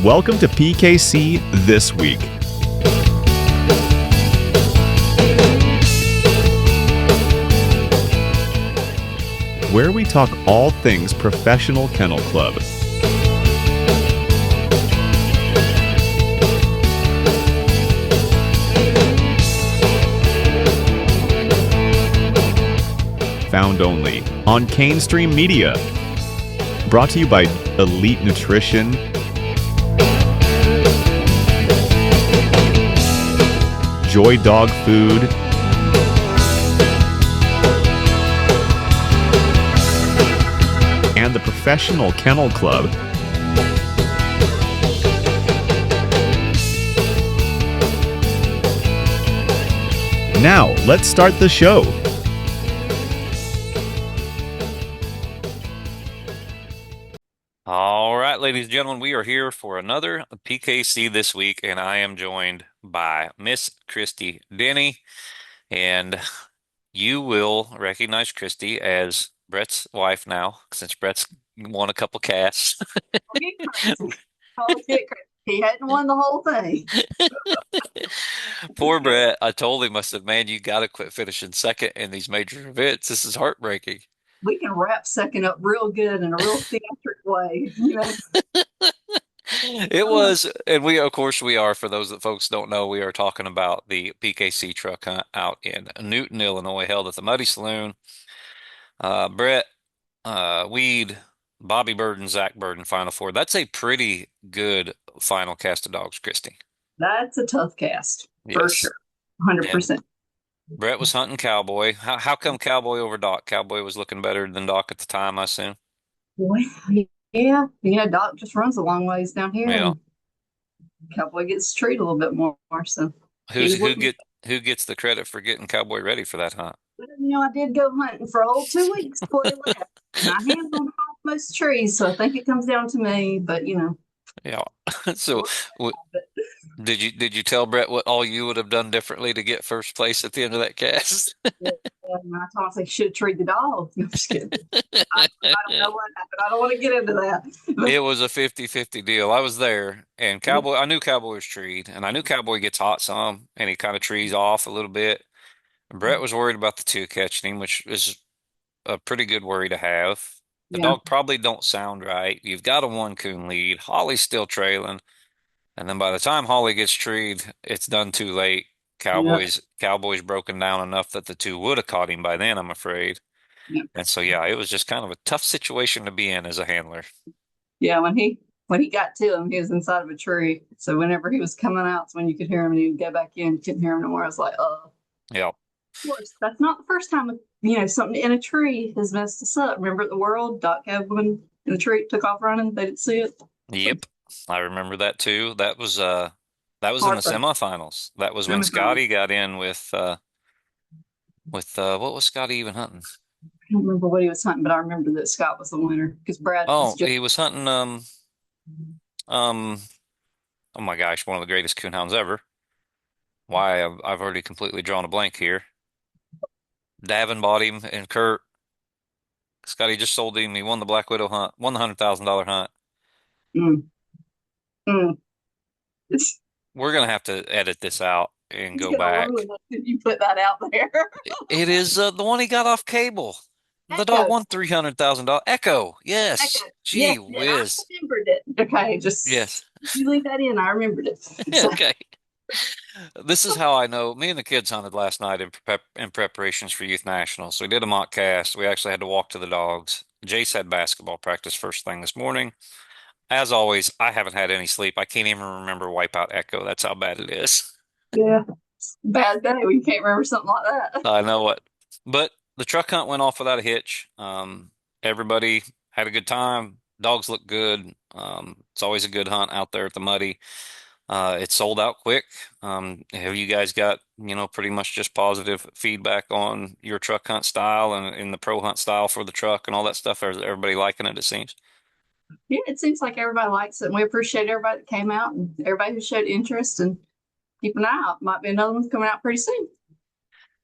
Welcome to PKC This Week. Where we talk all things professional kennel club. Found only on Cane Stream Media. Brought to you by Elite Nutrition, Joy Dog Food, and the Professional Kennel Club. Now, let's start the show. All right, ladies and gentlemen, we are here for another PKC this week, and I am joined by Miss Christy Denny, and you will recognize Christy as Brett's wife now, since Brett's won a couple casts. He hadn't won the whole thing. Poor Brett. I told him, I said, man, you got to quit finishing second in these major events. This is heartbreaking. We can wrap second up real good in a real theatric way. It was, and we, of course, we are, for those that folks don't know, we are talking about the PKC truck hunt out in Newton, Illinois, held at the Muddy Saloon. Brett, Weed, Bobby Bird, and Zach Bird in Final Four. That's a pretty good final cast of dogs, Christy. That's a tough cast, for Yes. sure. 100%. Brett was hunting Cowboy. How come Cowboy over Doc? Cowboy was looking better than Doc at the time, I assume. Boy, yeah, Doc just runs a long ways down here. Yeah. And Cowboy gets treated a little bit more, so. Who gets the credit for getting Cowboy ready for that hunt? I did go hunting for a whole 2 weeks before he left. My hands on most trees, so I think it comes down to me, but Yeah. So did you tell Brett what all you would have done differently to get first place at the end of that cast? Yeah, and I told him I should have treated the dog. I'm just kidding. I don't know what happened. I don't want to get into that. It was a 50-50 deal. I was there, and Cowboy, I knew Cowboy was treed, and I knew Cowboy gets hot some, and he kind of trees off a little bit. And Brett was worried about the two catching him, which is a pretty good worry to have. The dog probably don't sound right. You've got a one coon lead. Holly's still trailing. And then by the time Holly gets treed, it's done too late. Cowboys broken down enough that the two would have caught him by then, I'm afraid. Yeah. And so, yeah, it was just kind of a tough situation to be in as a handler. Yeah, when he got to him, he was inside of a tree. So whenever he was coming out, it's when you could hear him, and he'd go back in, couldn't hear him no more. I was like, oh. Yeah. Of course, that's not the first time something in a tree has messed us up. Remember at the World, Doc had one in the tree, took off running. They didn't see it. Yep, I remember that too. That was in the semifinals. That was when Scotty got in with what was Scotty even hunting? I don't remember what he was hunting, but I remember that Scott was the winner because Brad. He was hunting oh my gosh, one of the greatest coonhounds ever. Why I've already completely drawn a blank here. Davin bought him, and Kurt. Scotty just sold him. He won the Black Widow hunt, won the $100,000 hunt. We're gonna have to edit this out and go back. You put that out there. It is the one he got off cable. The dog won $300,000. Echo, yes. Echo. Gee whiz. I remembered it. Okay, yes. You leave that in. I remembered it. Okay. This is how I know. Me and the kids hunted last night in preparations for Youth Nationals. So we did a mock cast. We actually had to walk to the dogs. Jace had basketball practice first thing this morning. As always, I haven't had any sleep. I can't even remember Wipeout Echo. That's how bad it is. Yeah. Bad day when you can't remember something like that. I know it. But the truck hunt went off without a hitch. Everybody had a good time. Dogs look good. It's always a good hunt out there at the Muddy. It sold out quick. Have you guys got, pretty much just positive feedback on your truck hunt style and in the pro hunt style for the truck and all that stuff? Or is everybody liking it, it seems? Yeah, it seems like everybody likes it. And we appreciate everybody that came out and everybody who showed interest, and keep an eye out. Might be another one coming out pretty soon.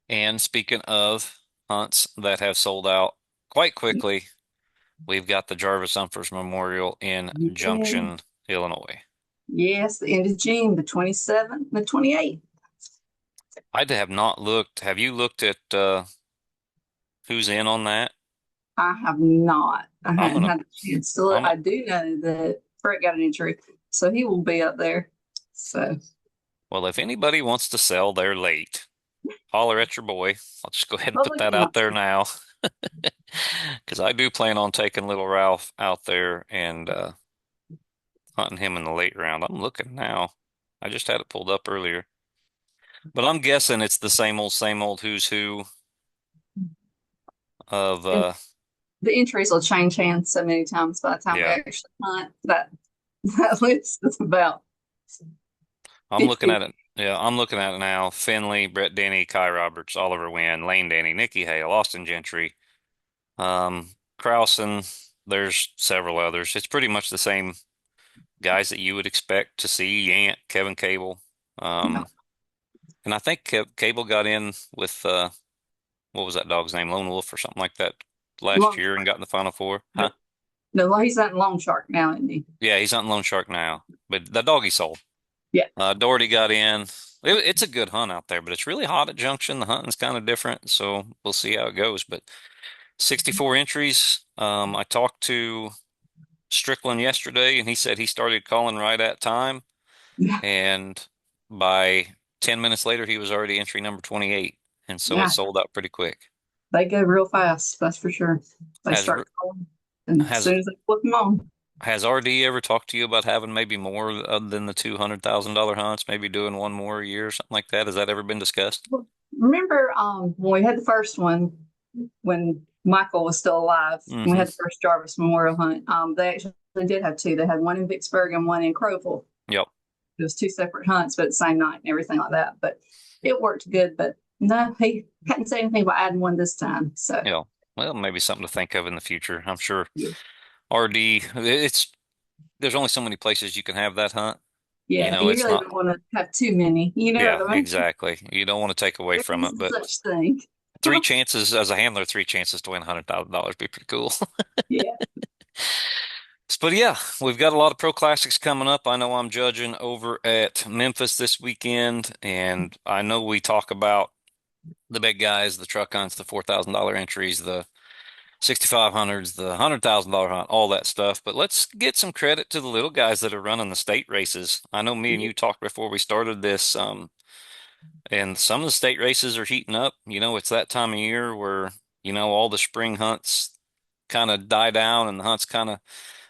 And speaking of hunts that have sold out quite quickly, we've got the Jarvis Umphers Memorial in Junction, Illinois. Yes, the end of June, the 27th, the 28th. I have not looked. Have you looked at who's in on that? I have not. I I'm hadn't gonna. had a chance to look. I'm. I do know that Brett got an injury, so he will be up there. So Well, if anybody wants to sell, they're late. Holler at your boy. I'll just go ahead and put public that out there announcement. now, because I do plan on taking little Ralph out there and hunting him in the late round. I'm looking now. I just had it pulled up earlier, but I'm guessing it's the same old who's who of And the entries will change hands so many times by the time we yeah. actually hunt. That list is about I'm looking 50. at it. Yeah, I'm looking at it now. Finley, Brett Denny, Kai Roberts, Oliver Wynn, Lane Denny, Nikki Hale, Austin Gentry, Krausen. There's several others. It's pretty much the same guys that you would expect to see. Ant, Kevin Cable. No, And I think Cable got in with what was that dog's name? Lone Wolf or something like that last long year and got in the Final Four. Huh? shark. No, he's not in Long Shark now, isn't he? Yeah, he's on Lone Shark now. But the dog he sold. Yeah. Doherty got in. It's a good hunt out there, but it's really hot at Junction. The hunting's kind of different, so we'll see how it goes. But 64 entries. I talked to Strickland yesterday, and he said he started calling right at time, Yeah. and by 10 minutes later, he was already entry number 28, and so it Yeah. sold out pretty quick. They go real fast, that's for sure. They Has start calling, and as has soon as they flip them on. has RD ever talked to you about having maybe more other than the $200,000 hunts, maybe doing one more a year or something like that? Has that ever been discussed? Remember when we had the first one, when Michael was still alive, when we Hmm. had the first Jarvis Memorial Hunt, they actually did have two. They had one in Vicksburg and one in Crowville. Yep. It was two separate hunts, but the same night and everything like that. But it worked good. But no, he hadn't said anything about adding one this time. So Yeah. Well, maybe something to think of in the future. I'm sure yeah, RD, there's only so many places you can have that hunt. You yeah, know, you it's really not, don't want to have too many. You know yeah, what I mean? exactly. You don't want to take away There from is it, but such thing. three chances as a handler, three chances to win $100,000 be pretty cool. Yeah, But yeah, we've got a lot of pro classics coming up. I know I'm judging over at Memphis this weekend, and I know we talk about the big guys, the truck hunts, the $4,000 entries, the 6,500s, the $100,000 hunt, all that stuff. But let's get some credit to the little guys that are running the state races. I know me and yeah, you talked before we started this, and some of the state races are heating up. You know, it's that time of year where, all the spring hunts kind of die down and the hunts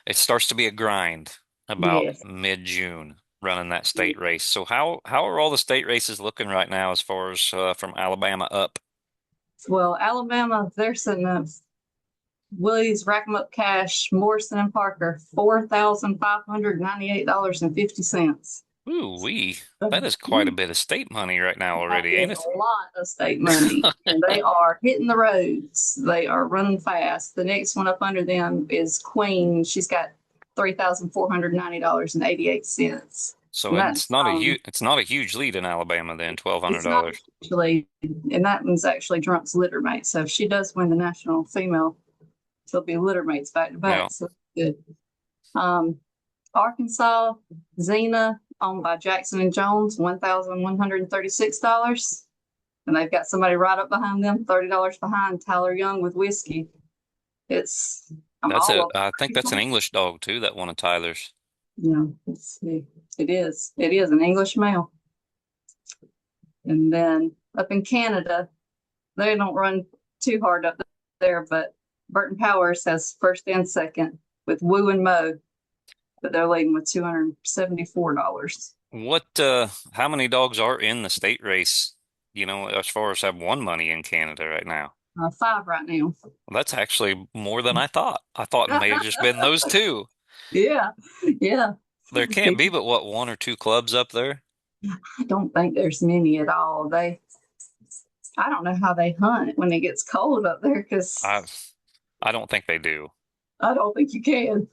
it starts to be a grind about yes. mid-June running that state race. So how are all the state races looking right now as far as from Alabama up? Well, Alabama, they're sitting up. Willie's Rack 'em Up Cash, Morrison and Parker, $4,598.50. Ooh, that is quite a That bit of state money right now already, is ain't a it? lot of state money, and they are hitting the roads. They are running fast. The next one up under them is Queen. She's got $3,490.88. So And it's that's not a huge lead in Alabama then, it's not $1,200. actually, and that one's actually Drunk's litter mate. So if she does win the national female, she'll be litter mates back to Yeah. back. So good. Arkansas, Xena, owned by Jackson and Jones, $1,136. And they've got somebody right up behind them, $30 behind, Tyler Young with whiskey. It's all of I think that's an them. English dog too, that one of Tyler's. It is. It is an English male. And then up in Canada, they don't run too hard up there, but Burton Powers has first and second with Woo and Mo, but they're leading with $274. How many dogs are in the state race, as far as have won money in Canada right now? Five right now. Well, that's actually more than I thought. I thought it may have just been those two. Yeah, yeah. There can't be but what, one or two clubs up there? I don't think there's many at all. I don't know how they hunt when it gets cold up there because I I don't think they do. I don't think you can.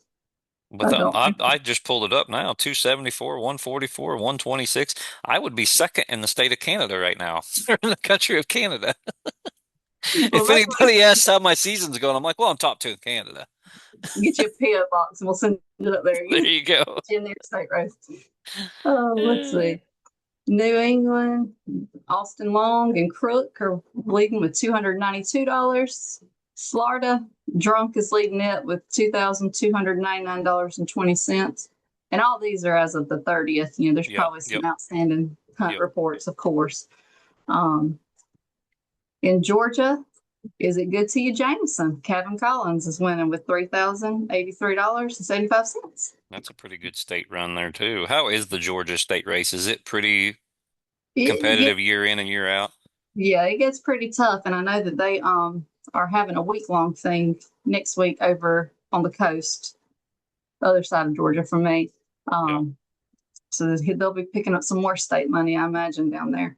But I don't. I just pulled it up now, 274, 144, 126. I would be second in the state of Canada right now, in the country of Canada. Well, If anybody asks how my season's going, I'm like, well, I'm top two in Canada. get you a PO box and we'll send it up there. There you go. In their state race. Oh, let's see. New England, Austin Long and Crook are leading with $292. Florida, Drunk is leading it with $2,299.20. And all these are as of the 30th. You know, there's Yep, probably some yep, outstanding hunt yep. reports, of course. In Georgia, is it good to you, Jameson? Kevin Collins is winning with $3,083.75. That's a pretty good state run there too. How is the Georgia state race? Is it pretty It competitive gets, year in and year out? yeah, it gets pretty tough, and I know that they are having a week-long thing next week over on the coast, the other side of Georgia from me. Yeah. So they'll be picking up some more state money, I imagine, down there.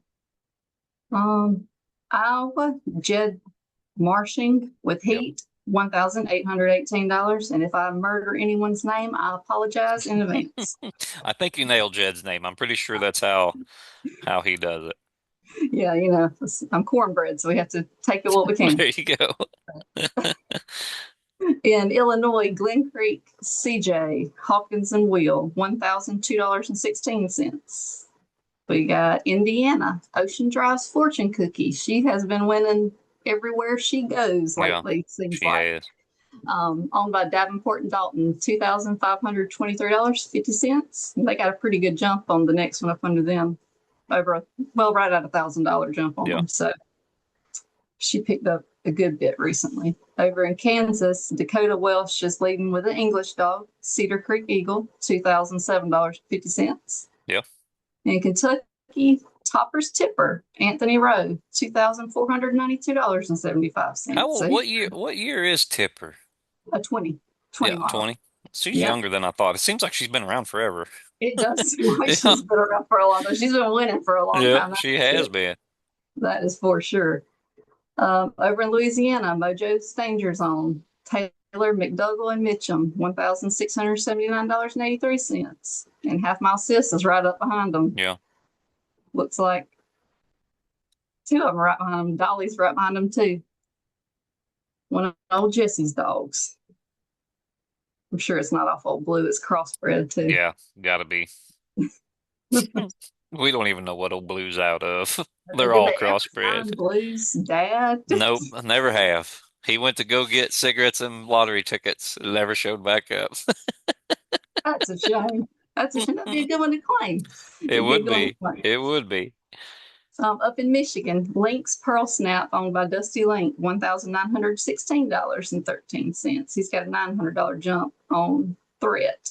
Iowa, Jed Marshing with Yep. Heat, $1,818. And if I murder anyone's name, I apologize in advance. I think you nailed Jed's name. I'm pretty sure that's how he does it. Yeah, you know, I'm cornbread, so we have to take it what we can. There you go. In Illinois, Glen Creek, CJ, Hawkins and Wheel, $1,002.16. We got Indiana, Ocean Drive's Fortune Cookie. She has been winning everywhere she goes Yeah, lately, seems she like. has. Owned by Davenport and Dalton, $2,523.50. They got a pretty good jump on the next one up under them, right at $1,000 jump on Yeah. them. So she picked up a good bit recently. Over in Kansas, Dakota Welsh is leading with an English dog, Cedar Creek Eagle, $2,007.50. Yeah. In Kentucky, Topper's Tipper, Anthony Rowe, $2,492.75. How old? So What year is Tipper? a 20 Yeah, model. 20. She's Yep. younger than I thought. It seems like she's been around forever. It does seem like Yeah. she's been around for a long time. She's been winning for a long Yeah, time. she has been. That is for sure. Over in Louisiana, Mojo Danger Zone, Taylor, McDougall, and Mitchum, $1,679.83. And Half Mile Sis is right up behind them. Yeah. Looks like two of them are right behind them. Dolly's right behind them, too. One of old Jesse's dogs. I'm sure it's not off Old Blue. It's crossbred, too. Yeah, gotta be. We don't even know what Old Blue's out of. They're Did all they ever crossbred. sign Blue's dad? Nope, never have. He went to go get cigarettes and lottery tickets. Never showed back up. That's a shame. That's a shame. That'd be a good one to claim. It It'd be a would good one to be. claim. It would be. Up in Michigan, Lynx Pearl Snap, owned by Dusty Link, $1,916.13. He's got a $900 jump on Threat.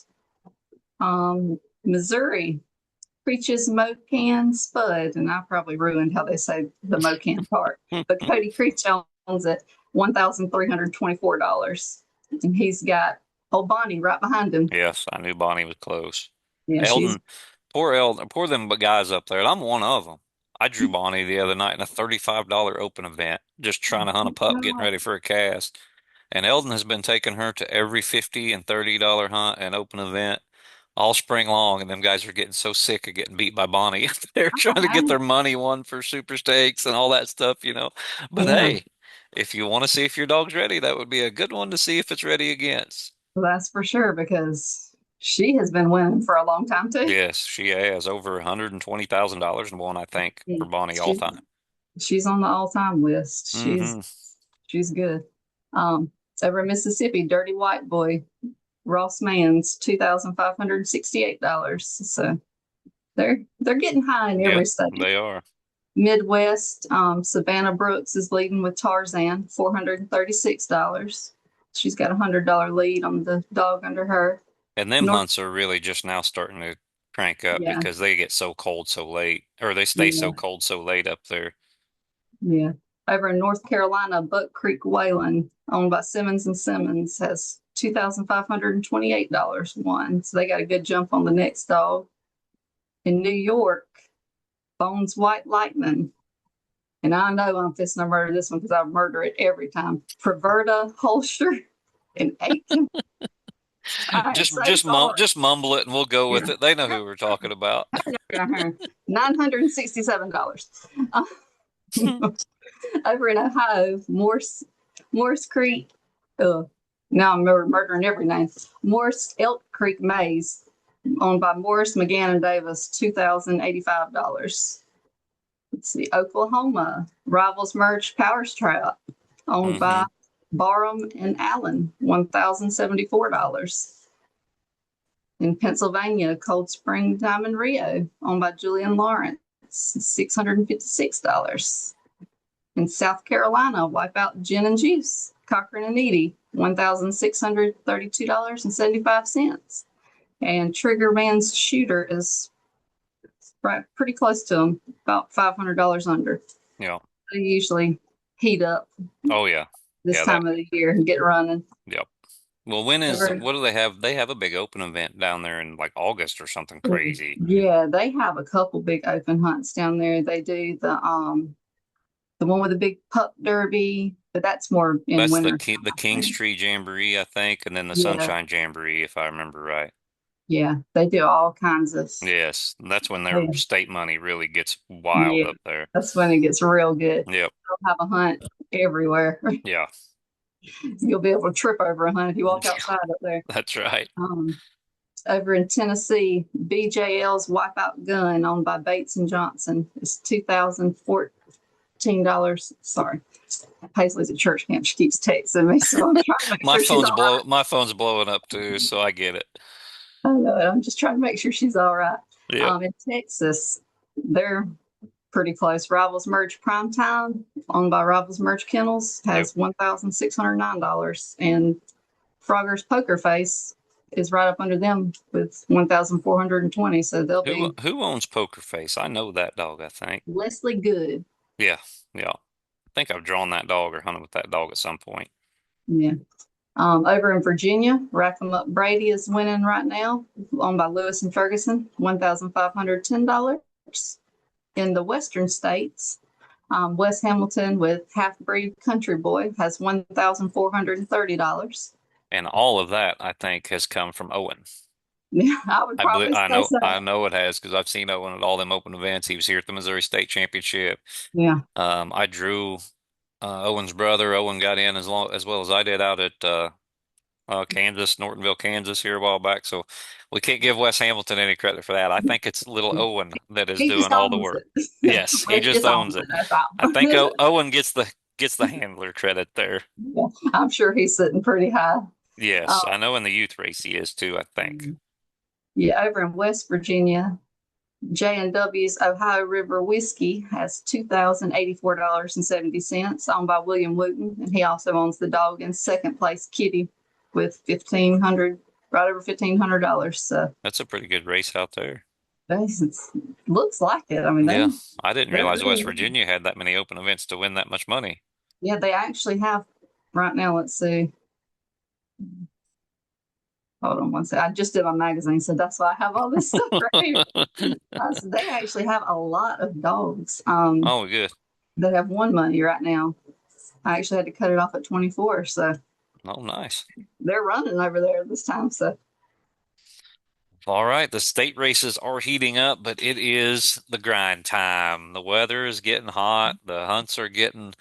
Missouri, Creech's Mocan Spud, and I probably ruined how they say the Mocan part, but Cody Creech owns it, $1,324. And he's got old Bonnie right behind him. Yes, I knew Bonnie was close. Yeah, Eldon, poor them guys up there. And I'm one of them. I drew Bonnie the other night in a $35 open event, just trying to hunt a pup, getting ready for a cast. And Eldon has been taking her to every $50 and $30 hunt and open event all spring long. And them guys are getting so sick of getting beat by Bonnie. They're trying to get their money won for super stakes and all that stuff. But Yeah. hey, if you want to see if your dog's ready, that would be a good one to see if it's ready against. That's for sure, because she has been winning for a long time too. Yes, she has over $120,000 and won, I think, for Bonnie all time. She's on the all-time list. She's good. Over in Mississippi, Dirty White Boy, Ross Mann's $2,568. So they're getting high in every state. They are. Midwest, Savannah Brooks is leading with Tarzan, $436. She's got a $100 lead on the dog under her. And them hunts are really just now starting to crank up because they get so cold so late, or they stay so cold so late up there. Yeah. Over in North Carolina, Buck Creek Whalen, owned by Simmons and Simmons, has $2,528 won. So they got a good jump on the next dog. In New York, Bones White Lightning. And I know I'm fixing to murder this one because I murder it every time. Perverta Holster and Aiken. Just mumble it and we'll go with it. They know who we're talking about. $967. Over in Ohio, Morse Creek. Now I'm murdering every name. Morse Elk Creek Maze owned by Morris, McGann, and Davis, $2,085. Let's see, Oklahoma, Rivals Merge Power Trap, owned by Barham and Allen, $1,074. In Pennsylvania, Cold Spring Diamond Rio, owned by Julian Lawrence, $656. In South Carolina, Wipeout Gin and Juice, Cochran and Eady, $1,632.75. And Trigger Man's Shooter is right pretty close to them, about $500 under. Yeah. They usually heat up Oh yeah. this Yeah, time of the year and get running. Yep. Well, what do they have? They have a big open event down there in like August or something crazy. Yeah, they have a couple big open hunts down there. They do the one with the big pup derby, but that's more in That's winter. the Kings Tree Jamboree, I think, and then the Yeah. Sunshine Jamboree, if I remember right. Yeah, they do all kinds of. Yes, that's when their Yeah. state money really gets wild Yeah. up there. That's when it gets real good. Yep. They'll have a hunt everywhere. Yeah, You'll be able to trip over a hunt if you walk outside up there. that's right. Over in Tennessee, BJL's Wipeout Gun, owned by Bates and Johnson, is $2,014. Sorry, Paisley's at church camp. She keeps texting me, so I'm trying to make My sure she's all right. My phone's blowing up too, so I get it. I know it. I'm just trying to make sure she's all right. Yeah. In Texas, they're pretty close. Rivals Merge Primetime, owned by Rivals Merge Kennels, has $1,609. And Frogger's Poker Face is right up under them with $1,420. So they'll be Who owns Poker Face? I know that dog, I think. Leslie Good. Yeah, yeah. I think I've drawn that dog or hunted with that dog at some point. Yeah. Over in Virginia, Rack 'em Up Brady is winning right now, owned by Lewis and Ferguson, $1,510. In the Western states, Wes Hamilton with Half Breed Country Boy has $1,430. And all of that, I think, has come from Owen. Yeah, I would probably say so. I know it has because I've seen Owen at all them open events. He was here at the Missouri State Championship. Yeah. I drew Owen's brother. Owen got in as well as I did out at Kansas, Nortonville, Kansas here a while back. So we can't give Wes Hamilton any credit for that. I think it's little Owen that is doing all the work. Yes, he just owns it. I think Owen gets the handler credit there. Yeah, I'm sure he's sitting pretty high. Yes, I know in the youth race he is too, I think. Yeah, over in West Virginia, J&W's Ohio River Whiskey has $2,084.70, owned by William Wooten, and he also owns the dog in second place, Kitty, with right over $1,500. So that's a pretty good race out there. Looks like it. I mean, yeah, I didn't realize West Virginia had that many open events to win that much money. Yeah, they actually have right now. Let's see. Hold on one second. I just did my magazine, so that's why I have all this stuff right here. So they actually have a lot of dogs. Oh, good. That have won money right now. I actually had to cut it off at 24, so. Oh, nice. They're running over there this time, so. All right, the state races are heating up, but it is the grind time. The weather is getting hot. The hunts are getting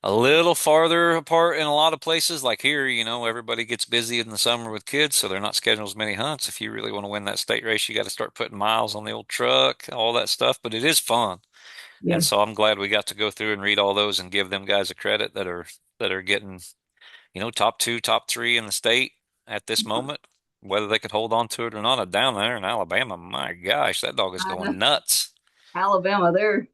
a little farther apart in a lot of places. Like here, everybody gets busy in the summer with kids, so they're not scheduling as many hunts. If you really want to win that state race, you got to start putting miles on the old truck, all that stuff, but it is fun. Yeah. And so I'm glad we got to go through and read all those and give them guys a credit that are getting, top 2, top 3 in the state at this moment. Whether they could hold on to it or not, down there in Alabama, my gosh, that dog is going nuts. Alabama, they're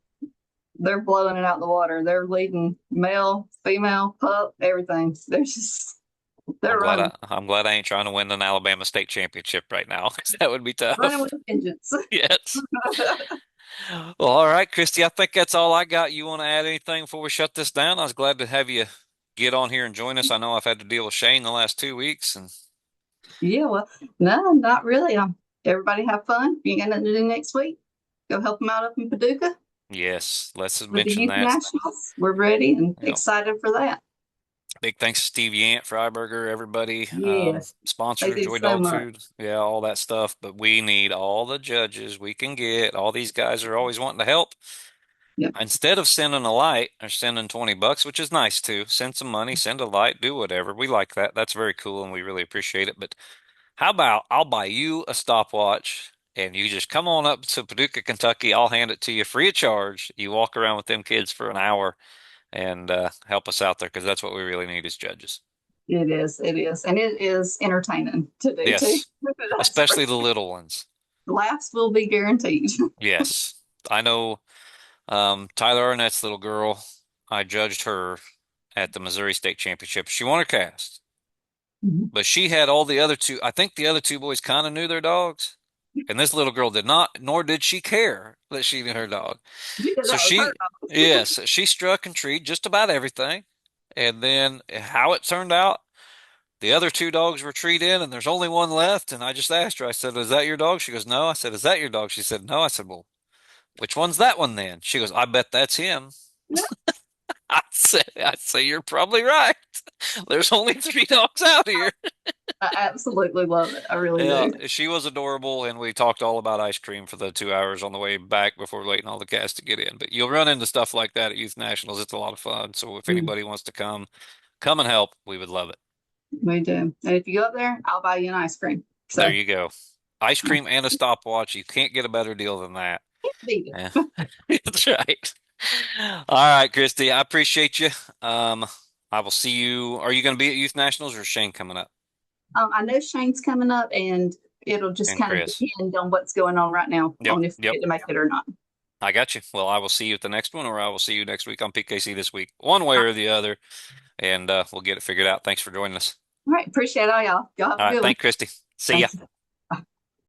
blowing it out the water. They're leading male, female, pup, everything. They're running. I'm glad I ain't trying to win an Alabama state championship right now because that would be tough. Running with a vengeance. Yes. Well, all right, Christy, I think that's all I got. You want to add anything before we shut this down? I was glad to have you get on here and join us. I know I've had to deal with Shane the last 2 weeks. Yeah, well, no, not really. Everybody have fun. If you ain't got nothing to do next week, go help them out up in Paducah. Yes, let's With mention the Youth that. Nationals. We're ready and excited for that. Big thanks to Steve Yant, Freiberger, everybody. Yes. Sponsor, They do Joy so Dog much. Food. Yeah, all that stuff. But we need all the judges we can get. All these guys are always wanting to help. Yep. Instead of sending a light or sending $20, which is nice too, send some money, send a light, do whatever. We like that. That's very cool and we really appreciate it. But How about I'll buy you a stopwatch and you just come on up to Paducah, Kentucky. I'll hand it to you free of charge. You walk around with them kids for an hour and help us out there because that's what we really need as judges. It is, and it is entertaining to do too. Yes, That's for especially the sure. little ones. Laughs will be guaranteed. Yes, I know. Tyler Arnett's little girl, I judged her at the Missouri State Championship. She won her cast, Mhm. but she had all the other two. I think the other two boys kind of knew their dogs, and this little girl did not, nor did she care that she knew her dog. Because So that was her she, yes, she struck and treed just about everything. And then how it turned out, the other two dogs were treed in, and there's only one left. And I just asked her, I said, "Is that your dog?" She goes, "No." I said, "Is that your dog?" She said, "No." I said, "Well, which one's that one then?" She goes, "I bet that's him." dog. I say you're probably right. There's only three dogs out here. I absolutely love it. I really Yeah, do. she was adorable, and we talked all about ice cream for the 2 hours on the way back before waiting all the cast to get in. But you'll run into stuff like that at Youth Nationals. It's a lot of fun. So if Mm, anybody wants to come and help. We would love it. we do. And if you go up there, I'll buy you an ice cream. There So you go. Ice cream and a stopwatch. You can't get a better deal than that. beat Yeah, it. that's right. All right, Christy, I appreciate you. Um, I will see you. Are you going to be at Youth Nationals or is Shane coming up? I know Shane's coming up, and it'll just And kind of Chris. depend on what's going on right now Yep, on if we yep. get to make it or not. I got you. Well, I will see you at the next one, or I will see you next week on PKC this week, one way or the other, and we'll get it figured out. Thanks for joining us. All right. Appreciate all y'all. Y'all have All a right, good one. thank Christy. See ya. Thanks.